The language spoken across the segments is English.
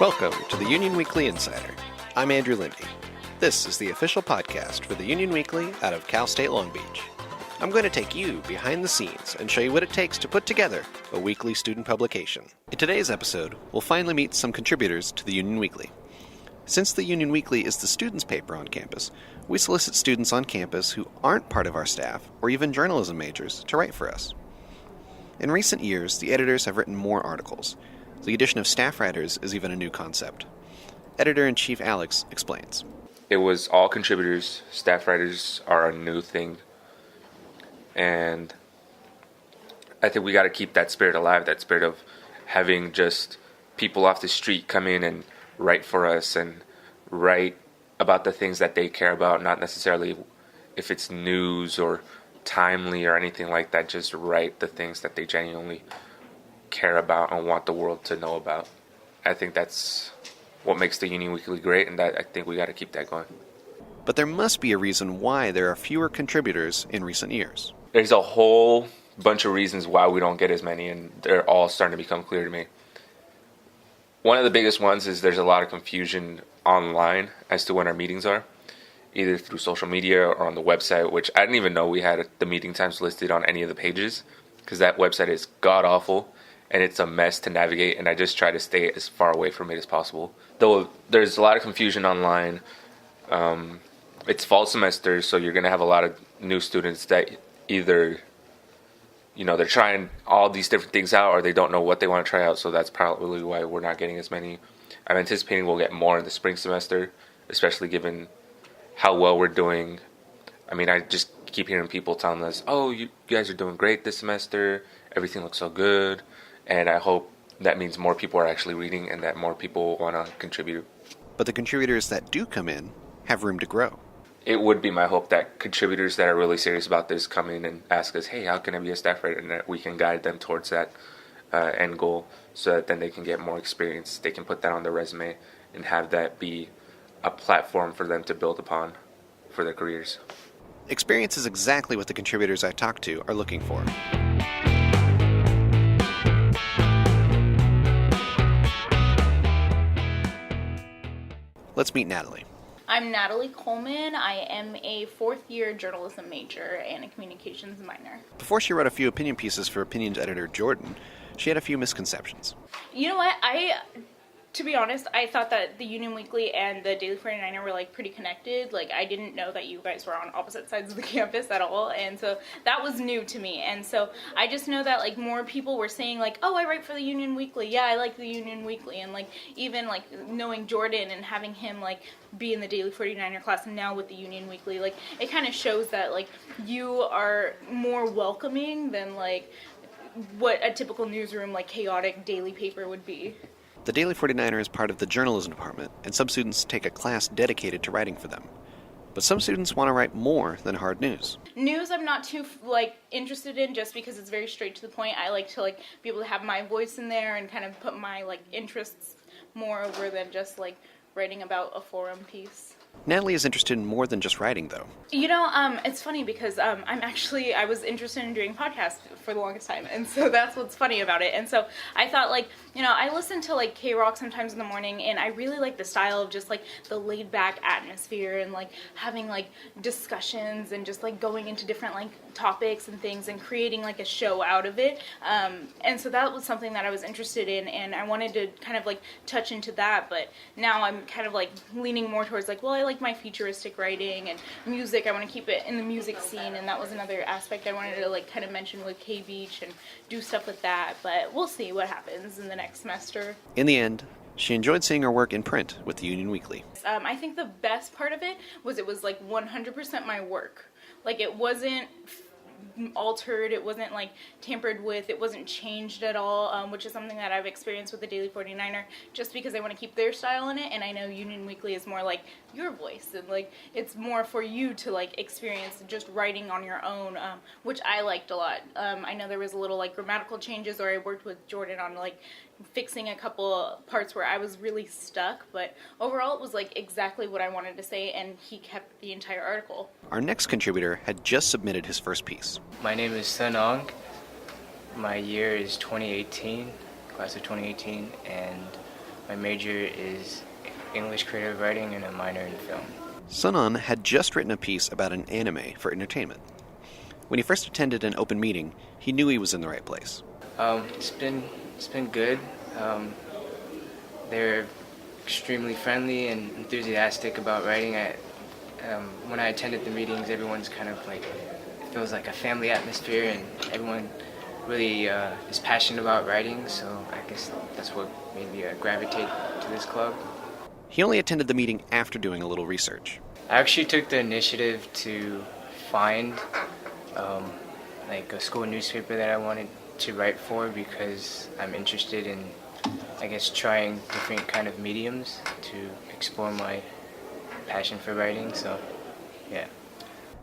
Welcome to the Union Weekly Insider. I'm Andrew Lindy. This is the official podcast for the Union Weekly out of Cal State Long Beach. I'm going to take you behind the scenes and show you what it takes to put together a weekly student publication. In today's episode, we'll finally meet some contributors to the Union Weekly. Since the Union Weekly is the students' paper on campus, we solicit students on campus who aren't part of our staff or even journalism majors to write for us. In recent years, the editors have written more articles. The addition of staff writers is even a new concept. Editor-in-Chief Alex explains. It was all contributors. Staff writers are a new thing. And I think we got to keep that spirit alive, that spirit of having just people off the street come in and write for us and write about the things that they care about, not necessarily if it's news or timely or anything like that, just write the things that they genuinely care about and want the world to know about. I think that's what makes the Union Weekly great, and that I think we got to keep that going. But there must be a reason why there are fewer contributors in recent years. There's a whole bunch of reasons why we don't get as many, and they're all starting to become clear to me. One of the biggest ones is there's a lot of confusion online as to when our meetings are, either through social media or on the website, which I didn't even know we had the meeting times listed on any of the pages, because that website is god-awful. And it's a mess to navigate, and I just try to stay as far away from it as possible. Though there's a lot of confusion online. It's fall semester, so you're going to have a lot of new students that either, they're trying all these different things out, or they don't know what they want to try out, so that's probably why we're not getting as many. I'm anticipating we'll get more in the spring semester, especially given how well we're doing. I mean, I just keep hearing people telling us, oh, you guys are doing great this semester, everything looks so good. And I hope that means more people are actually reading and that more people want to contribute. But the contributors that do come in have room to grow. It would be my hope that contributors that are really serious about this come in and ask us, hey, how can I be a staff writer? And that we can guide them towards that end goal so that then they can get more experience. They can put that on their resume and have that be a platform for them to build upon for their careers. Experience is exactly what the contributors I talk to are looking for. Let's meet Natalie. I'm Natalie Coleman. I am a fourth-year journalism major and a communications minor. Before she wrote a few opinion pieces for Opinions editor Jordan, she had a few misconceptions. You know what? To be honest, I thought that the Union Weekly and the Daily 49er were, pretty connected. I didn't know that you guys were on opposite sides of the campus at all, and so that was new to me. And so I just know that, more people were saying, oh, I write for the Union Weekly. Yeah, I like the Union Weekly. And, even, knowing Jordan and having him, be in the Daily 49er class and now with the Union Weekly, it kind of shows that, you are more welcoming than, what a typical newsroom, chaotic daily paper would be. The Daily 49er is part of the journalism department, and some students take a class dedicated to writing for them. But some students want to write more than hard news. News I'm not too, interested in just because it's very straight to the point. I like to, be able to have my voice in there and kind of put my, interests more over than just, writing about a forum piece. Natalie is interested in more than just writing, though. It's funny because I was interested in doing podcasts for the longest time, and so that's what's funny about it. And so I thought, I listen to, K-Rock sometimes in the morning, and I really like the style of just, the laid-back atmosphere and, having, discussions and just, going into different, topics and things and creating, a show out of it. And so that was something that I was interested in, and I wanted to kind of, touch into that, but now I'm kind of, leaning more towards, I like my futuristic writing and music. I want to keep it in the music scene, and that was another aspect I wanted to kind of mention with K-Beach and do stuff with that, but we'll see what happens in the next semester. In the end, she enjoyed seeing her work in print with the Union Weekly. I think the best part of it was 100% my work. It wasn't altered, it wasn't tampered with, it wasn't changed at all, which is something that I've experienced with the Daily 49er, just because I want to keep their style in it, and I know Union Weekly is more your voice, and it's more for you to experience just writing on your own, which I liked a lot. I know there was a little grammatical changes, or I worked with Jordan on fixing a couple parts where I was really stuck, but overall it was exactly what I wanted to say, and he kept the entire article. Our next contributor had just submitted his first piece. My name is Sun Ong. My year is 2018, class of 2018, and My major is English creative writing and a minor in film. Sunan had just written a piece about an anime for entertainment. When he first attended an open meeting, he knew he was in the right place. It's been good. They're extremely friendly and enthusiastic about writing. When I attended the meetings, everyone's kind of like, it feels like a family atmosphere, and everyone really is passionate about writing, so I guess that's what made me gravitate to this club. He only attended the meeting after doing a little research. I actually took the initiative to find like a school newspaper that I wanted to write for, because I'm interested in, I guess, trying different kind of mediums to explore my passion for writing, so yeah.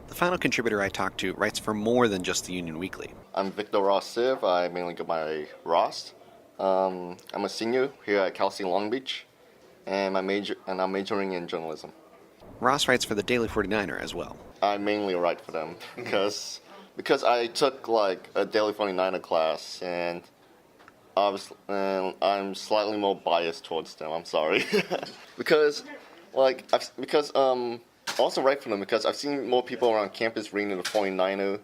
The final contributor I talked to writes for more than just the Union Weekly. I'm Victor Ross Siv. I mainly go by Ross. I'm a senior here at Cal State Long Beach, and I'm majoring in journalism. Ross writes for the Daily 49er as well. I mainly write for them because I took like a Daily 49er class, and obviously I'm slightly more biased towards them. I'm sorry. I also write for them because I've seen more people around campus reading the 49er,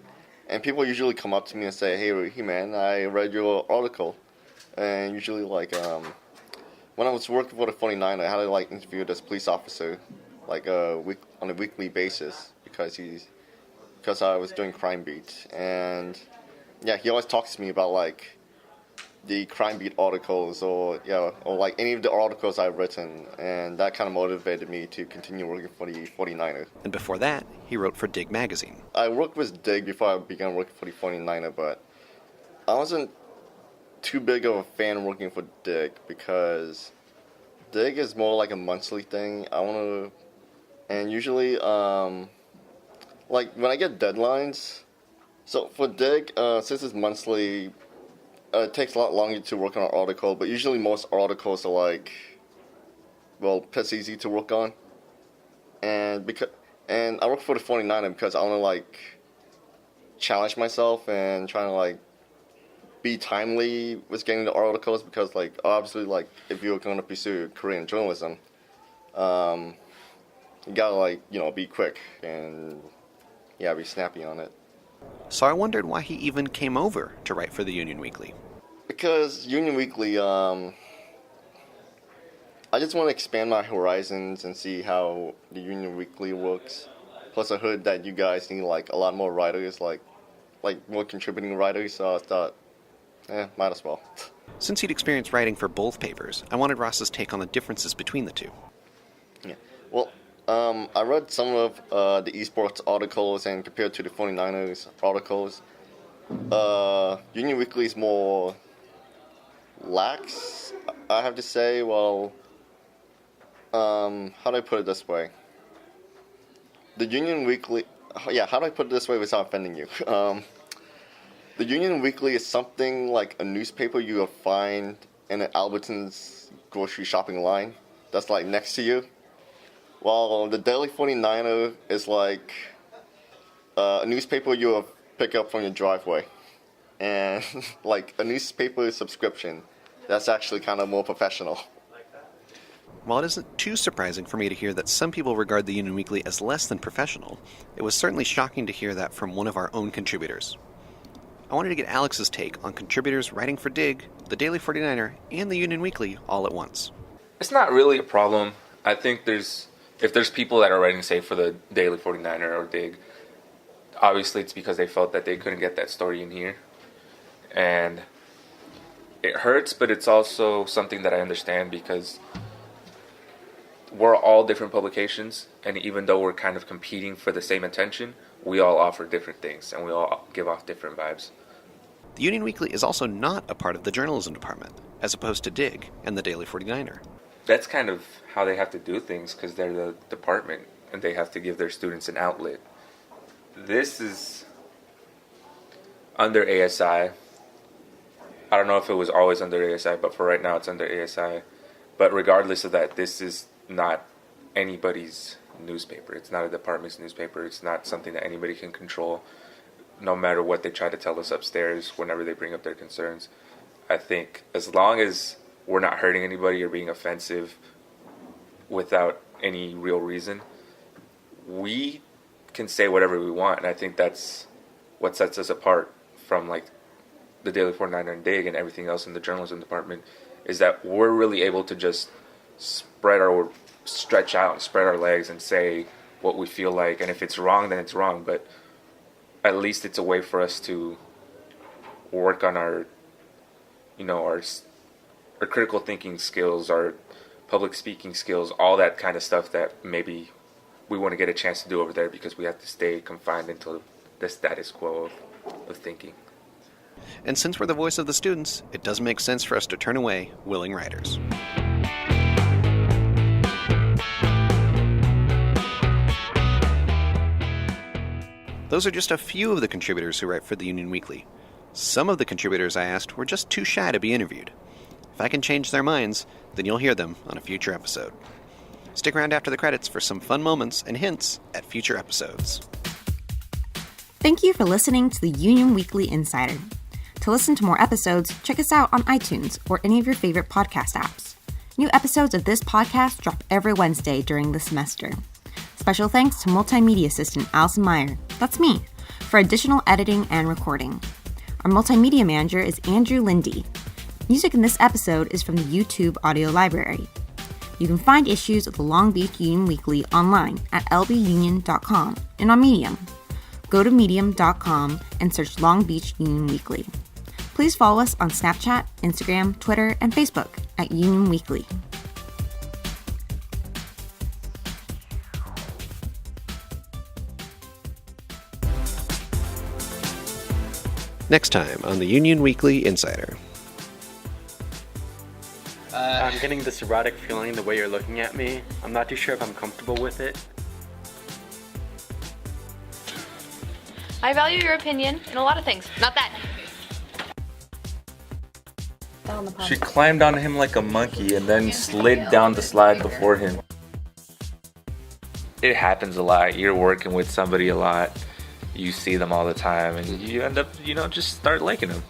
and people usually come up to me and say, hey man, I read your article. And usually when I was working for the 49er, I had to interview this police officer on a weekly basis because I was doing crime beat. And yeah, he always talks to me about the crime beat articles or any of the articles I've written, and that kind of motivated me to continue working for the 49er. And before that, he wrote for Dig magazine. I worked with Dig before I began working for the 49er, but I wasn't too big of a fan working for Dig because Dig is more like a monthly thing. And usually, when I get deadlines, so for Dig, since it's monthly, it takes a lot longer to work on an article, but usually most articles are piss easy to work on. And I work for the 49er because I want to challenge myself and trying to be timely with getting the articles, because obviously if you're going to pursue a career in journalism, you gotta be quick and be snappy on it. So I wondered why he even came over to write for the Union Weekly. Because Union Weekly, I just want to expand my horizons and see how the Union Weekly works. Plus I heard that you guys need a lot more writers, more contributing writers, so I thought, might as well. Since he'd experienced writing for both papers, I wanted Ross's take on the differences between the two. Yeah. Well, I read some of the esports articles, and compared to the 49ers articles, Union Weekly is more lax, I have to say. Well, how do I put it this way? The Union Weekly, how do I put it this way without offending you? The Union Weekly is something like a newspaper you will find in an Albertsons grocery shopping line that's next to you. While the Daily 49er is a newspaper you will pick up from your driveway. And a newspaper subscription that's actually kind of more professional. While it isn't too surprising for me to hear that some people regard the Union Weekly as less than professional, it was certainly shocking to hear that from one of our own contributors. I wanted to get Alex's take on contributors writing for Dig, the Daily 49er, and the Union Weekly all at once. It's not really a problem. I think if there's people that are writing, say, for the Daily 49er or Dig, obviously it's because they felt that they couldn't get that story in here. And it hurts, but it's also something that I understand, because we're all different publications, and even though we're kind of competing for the same attention, we all offer different things, and we all give off different vibes. The Union Weekly is also not a part of the journalism department, as opposed to Dig and the Daily 49er. That's kind of how they have to do things, because they're the department, and they have to give their students an outlet. This is under ASI. I don't know if it was always under ASI, but for right now it's under ASI. But regardless of that, this is not anybody's newspaper. It's not a department's newspaper. It's not something that anybody can control, no matter what they try to tell us upstairs whenever they bring up their concerns. I think as long as we're not hurting anybody or being offensive without any real reason, we can say whatever we want. And I think that's what sets us apart from like the Daily 49er and Dig and everything else in the journalism department, is that we're really able to just stretch out and spread our legs and say what we feel like. And if it's wrong, then it's wrong. But at least it's a way for us to work on our critical thinking skills, our public speaking skills, all that kind of stuff that maybe we want to get a chance to do over there because we have to stay confined into the status quo of thinking. And since we're the voice of the students, it does make sense for us to turn away willing writers. Those are just a few of the contributors who write for the Union Weekly. Some of the contributors I asked were just too shy to be interviewed. If I can change their minds, then you'll hear them on a future episode. Stick around after the credits for some fun moments and hints at future episodes. Thank you for listening to the Union Weekly Insider. To listen to more episodes, check us out on iTunes or any of your favorite podcast apps. New episodes of this podcast drop every Wednesday during the semester. Special thanks to multimedia assistant Allison Meyer, that's me, for additional editing and recording. Our multimedia manager is Andrew Lindy. Music in this episode is from the YouTube audio library. You can find issues of the Long Beach Union Weekly online at lbunion.com and on Medium. Go to medium.com and search Long Beach Union Weekly. Please follow us on Snapchat, Instagram, Twitter, and Facebook at Union Weekly. Next time on the Union Weekly Insider. I'm getting this erotic feeling the way you're looking at me. I'm not too sure if I'm comfortable with it. I value your opinion in a lot of things. Not that. She climbed on him like a monkey and then slid down the slide before him. It happens a lot. You're working with somebody a lot. You see them all the time and you end up, just start liking them.